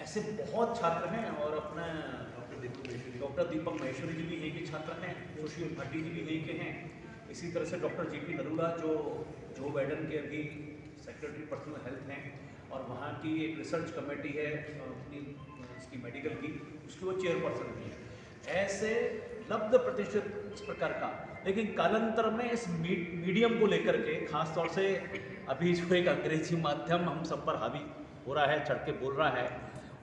ऐसे बहुत छात्र हैं और अपना डॉक्टर दीपक महेश्वरी जी भी यहीं के छात्र हैं, सुशील भाटी जी भी यहीं के हैं। इसी तरह से डॉक्टर JP नरूला जो बाइडन के अभी सेक्रेटरी पर्सनल हेल्थ हैं और वहाँ की एक रिसर्च कमेटी है अपनी इसकी मेडिकल की, उसकी वो चेयरपर्सन भी है। ऐसे लब्ध प्रतिष्ठित इस प्रकार का, लेकिन कालांतर में इस मीडियम को लेकर के खास तौर से अभी जो एक अंग्रेजी माध्यम हम सब पर हावी हो रहा है, चढ़ के बोल रहा है,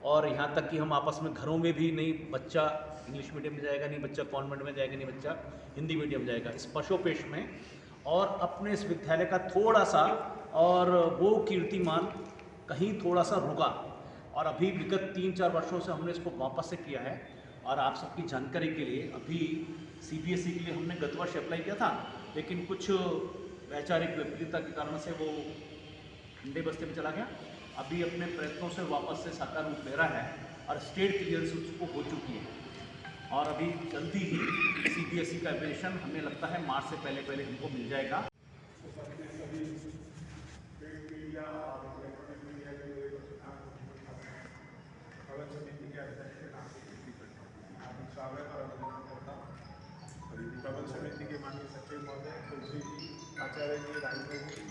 और यहाँ तक कि हम आपस में घरों में भी नहीं बच्चा इंग्लिश मीडियम में जाएगा, नहीं बच्चा कॉन्वेंट में जाएगा, नहीं बच्चा हिंदी मीडियम जाएगा, इस पशोपेश में। और अपने इस विद्यालय का थोड़ा सा और वो कीर्तिमान कहीं थोड़ा सा रुका, और अभी विगत 3-4 वर्षों से हमने इसको वापस से किया है। और आप सबकी जानकारी के लिए अभी CBSE के लिए हमने गत वर्ष अप्लाई किया था, लेकिन कुछ वैचारिक विपरीतता के कारण से वो ठंडे बस्ते में चला गया। अभी अपने प्रयत्नों से वापस से साकार रूप ले रहा है और स्टेट क्लियरेंस उसको हो चुकी है, और अभी जल्दी ही CBSE का एडमिशन हमें लगता है मार्च से पहले हमको मिल जाएगा। प्रबंध समिति के माननीय सचिव महोदय तुलसी जी, आचार्य जी, राजेंद्र जी,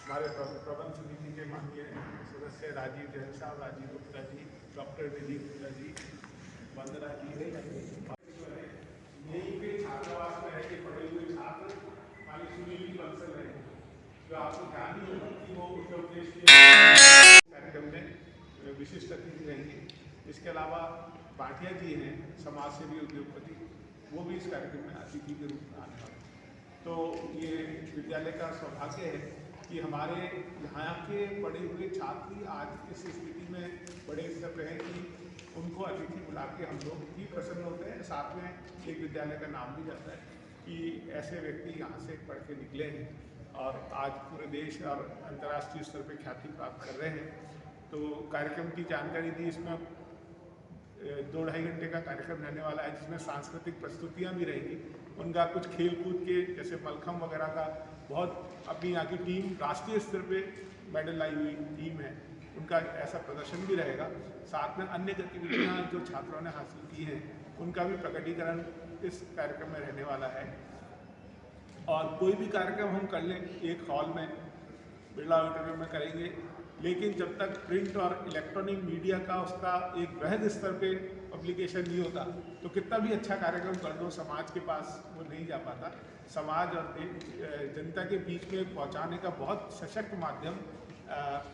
हमारे प्रबंध समिति के माननीय सदस्य राजीव जैन साहब, राजीव गुप्ता जी, डॉक्टर विधि गुप्ता जी, वंदना जी, यहीं पे छात्रावास में रह के पढ़े हुए छात्र माननीय सुनील जी बंसल रहे हैं, जो आपको ध्यान ही होगा कि वो उत्तर प्रदेश के कार्यक्रम में विशिष्ट अतिथि रहेंगे। इसके अलावा भाटिया जी हैं, समाज सेवी उद्योगपति, वो भी इस कार्यक्रम में अतिथि के रूप में आने वाले। तो ये विद्यालय का सौभाग्य है कि हमारे यहाँ के पढ़े हुए छात्र आज इस स्थिति में बड़े स्तर पर हैं कि उनको अतिथि बुला के हम लोग भी प्रसन्न होते हैं। साथ में एक विद्यालय का नाम भी जाता है कि ऐसे व्यक्ति यहाँ से पढ़ के निकले हैं और आज पूरे देश और अंतर्राष्ट्रीय स्तर पर ख्याति प्राप्त कर रहे हैं। तो कार्यक्रम की जानकारी दी, इसमें 2-2.5 घंटे का कार्यक्रम रहने वाला है, जिसमें सांस्कृतिक प्रस्तुतियाँ भी रहेंगी। उनका कुछ खेल कूद के जैसे मलखम्ब वगैरह का बहुत अपनी यहाँ की टीम राष्ट्रीय स्तर पे मेडल लाई हुई टीम है, उनका ऐसा प्रदर्शन भी रहेगा। साथ में अन्य गतिविधियाँ जो छात्रों ने हासिल की हैं उनका भी प्रकटीकरण इस कार्यक्रम में रहने वाला है। और कोई भी कार्यक्रम हम कर लें एक हॉल में, बिरला ऑडिटोरियम में करेंगे, लेकिन जब तक प्रिंट और इलेक्ट्रॉनिक मीडिया का उसका एक वृहद स्तर पे पब्लिकेशन नहीं होता तो कितना भी अच्छा कार्यक्रम कर दो, समाज के पास वो नहीं जा पाता। समाज और जनता के बीच में पहुंचाने का बहुत सशक्त माध्यम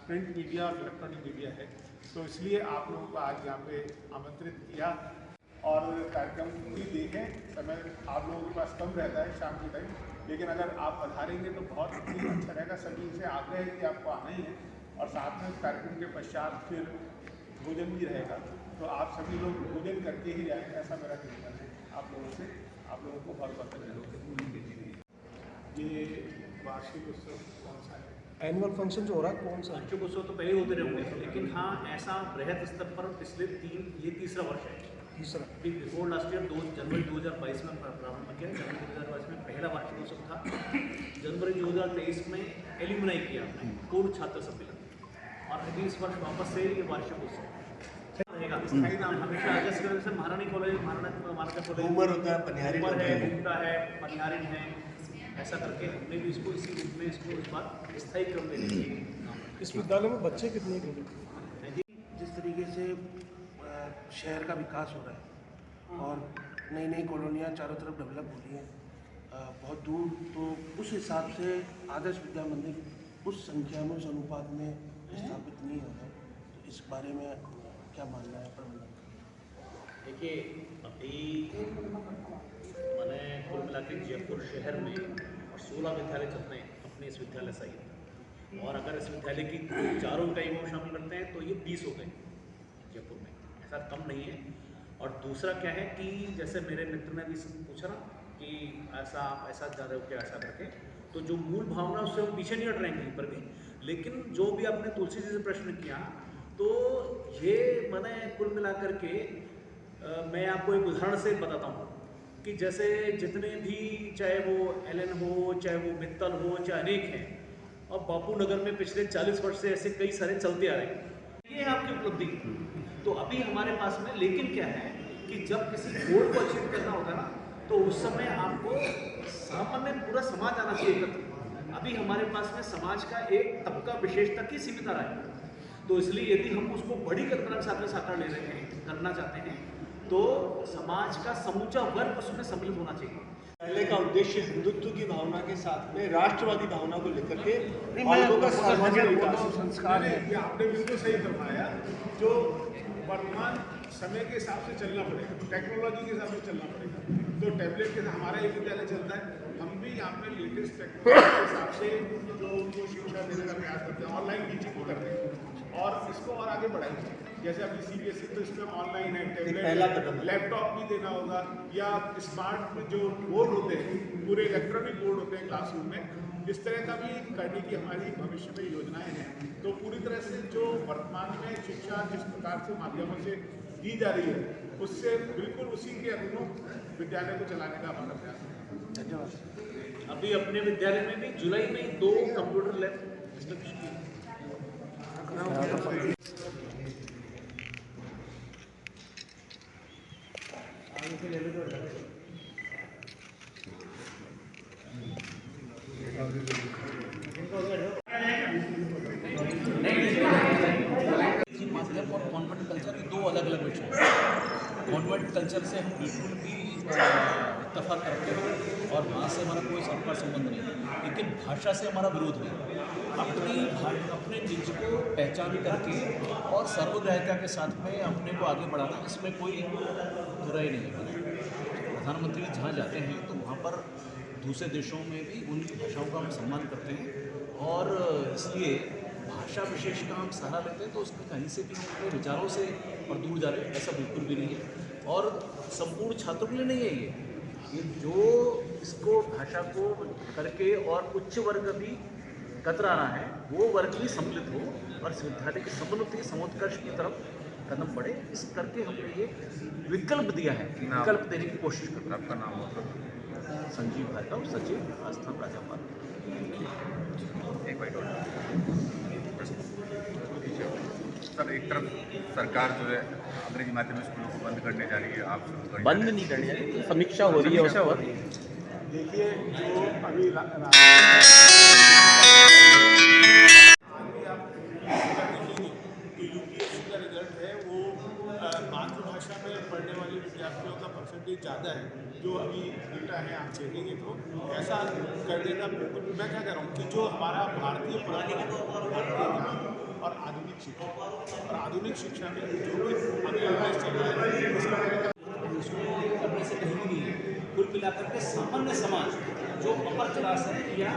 प्रिंट मीडिया और इलेक्ट्रॉनिक मीडिया है। तो इसलिए आप लोगों को आज यहाँ पे आमंत्रित किया और कार्यक्रम भी देखें। समय आप लोगों के पास कम रहता है शाम के टाइम, लेकिन अगर आप पधारेंगे तो बहुत ही अच्छा रहेगा। सभी से आग्रह है कि आपको आना ही है, और साथ में कार्यक्रम के पश्चात फिर भोजन भी रहेगा, तो आप सभी लोग भोजन करके ही जाएँ, ऐसा मेरा निवेदन है आप लोगों से। आप लोगों को बहुत बहुत धन्यवाद। ये वार्षिक उत्सव कौन सा है? एनुअल फंक्शन जो हो रहा है कौन सा? वार्षिक उत्सव तो पहले होते रहे होंगे, लेकिन हाँ ऐसा बृहद स्तर पर पिछले ये तीसरा वर्ष है। तीसरा बिफोर लास्ट ईयर जनवरी 2022 में प्रारंभ किया, जनवरी 2022 में पहला वार्षिक उत्सव था। जनवरी 2023 में एल्यूमनाई किया हमने, पूर्व छात्र सम्मेलन, और अभी इस वर्ष वापस से ये वार्षिक उत्सव रहेगा। स्थायी नाम हमेशा अगस्त के वजह से महारानी कॉलेज, महाराजा कॉलेज होता है, पनिहारिन है, घूमता है, पनिहारिन है, ऐसा करके हमने भी इसको इसी रूप में इसको इस बार स्थायी क्रम में देखिए। इस विद्यालय में बच्चे कितने हैं? जिस तरीके से शहर का विकास हो रहा है और नई नई कॉलोनियाँ चारों तरफ डेवलप हो रही हैं बहुत दूर, तो उस हिसाब से आदर्श विद्या मंदिर उस संख्या में, उस अनुपात में स्थापित नहीं हो रहा है। तो इस बारे में क्या मानना है प्रबंधन? देखिए, अभी मैंने कुल मिला के जयपुर शहर में और 16 विद्यालय चलते हैं अपने इस विद्यालय सहित, और अगर इस विद्यालय की चारों इकाइयों को शामिल करते हैं तो ये 20 हो गए जयपुर में, ऐसा कम नहीं है। और दूसरा क्या है कि जैसे मेरे मित्र ने भी पूछा ना कि ऐसा जा रहे हो क्या, ऐसा करके, तो जो मूल भावना उससे हम पीछे नहीं हट रहे हैं कहीं पर भी। लेकिन जो भी आपने तुलसी जी से प्रश्न किया, तो ये मैंने कुल मिला करके मैं आपको एक उदाहरण से बताता हूँ कि जैसे जितने भी, चाहे वो एलन हो, चाहे वो मित्तल हो, चाहे अनेक हैं, और बापू नगर में पिछले 40 वर्ष से ऐसे कई सारे चलते आ रहे हैं। ये आपकी उपलब्धि। तो अभी हमारे पास में लेकिन क्या है कि जब किसी गोल को अचीव करना होता है ना, तो उस समय आपको सामान्य पूरा समाज आना चाहिए एकत्र। अभी हमारे पास में समाज का एक तबका विशेष तक ही सीमित आ रहा है, तो इसलिए यदि हम उसको बड़ी कल्पना के साथ में साकार ले रहे हैं, करना चाहते हैं, तो समाज का समूचा वर्ग उसमें सम्मिलित होना चाहिए। पहले का उद्देश्य हिंदुत्व की भावना के साथ में राष्ट्रवादी भावना को लेकर के नहीं, बालकों का मैं सामाजिक वो विकास तो संस्कार है। ये आपने बिल्कुल सही फरमाया। जो वर्तमान समय के हिसाब से चलना पड़ेगा, टेक्नोलॉजी के हिसाब से चलना पड़ेगा। तो टैबलेट के हमारा एक विद्यालय चलता है, हम भी यहाँ पे लेटेस्ट टेक्नोलॉजी के हिसाब से जो उनको शिक्षा देने का प्रयास करते हैं, ऑनलाइन टीचिंग को करते हैं और इसको और आगे बढ़ाएंगे। जैसे अभी CBSE तो इसमें ऑनलाइन है, टैबलेट लैपटॉप भी देना होगा, या स्मार्ट जो बोर्ड होते हैं, पूरे इलेक्ट्रॉनिक बोर्ड होते हैं क्लासरूम में, इस तरह का भी करने की हमारी भविष्य में योजनाएं हैं। तो पूरी तरह से जो वर्तमान में शिक्षा जिस प्रकार से माध्यमों से दी जा रही है, उससे बिल्कुल उसी के अनुरूप विद्यालय को चलाने का हमारा प्रयास है। धन्यवाद। अभी अपने विद्यालय में भी जुलाई में 2 कंप्यूटर लैब स्टैब्लिश किए। माध्यम और कॉन्वेंट कल्चर ये 2 अलग-अलग विषय हैं। कॉन्वेंट कल्चर से हम बिल्कुल भी इत्तेफाक करते हैं और वहाँ से हमारा कोई संपर्क संबंध नहीं है, लेकिन भाषा से हमारा विरोध नहीं है। अपने निज को पहचान करके और सर्वग्राह्यता के साथ में अपने को आगे बढ़ाना, इसमें कोई बुराई नहीं है। प्रधानमंत्री जहाँ जाते हैं तो वहाँ पर दूसरे देशों में भी उनकी भाषाओं का हम सम्मान करते हैं और इसलिए भाषा विशेष का हम सहारा लेते हैं, तो उसमें कहीं से भी उनके विचारों से और दूर जा रहे हैं, ऐसा बिल्कुल भी नहीं है। और संपूर्ण छात्रों के लिए नहीं है ये जो इसको भाषा को करके और उच्च वर्ग भी कतरा रहा है, वो वर्ग भी सम्मिलित हो और इस विद्यालय की समुन्नति समुत्कर्ष की तरफ कदम बढ़े, इस करके हमने ये विकल्प दिया है, विकल्प देने की कोशिश कर रहे हैं। आपका नाम होगा? संजीव भार्गव, सचिव आस्थान राज्यपाल। एक मिनट और। सर, एक तरफ सरकार जो है अंग्रेजी माध्यम स्कूलों को बंद करने जा रही है, आप बंद नहीं करनी है, समीक्षा हो रही है उस पर। देखिए, जो अभी UPSC का रिजल्ट है वो मातृभाषा में पढ़ने वाले विद्यार्थियों का परसेंटेज ज़्यादा है, जो अभी डेटा है आप देखेंगे तो ऐसा कर देगा। बिल्कुल मैं क्या कह रहा हूँ कि जो हमारा भारतीय ज्ञान और आधुनिक शिक्षा में जो भी अभी चल रहा है करने से कहीं भी नहीं है। कुल मिलाकर के सामान्य समाज जो अपर क्लास है या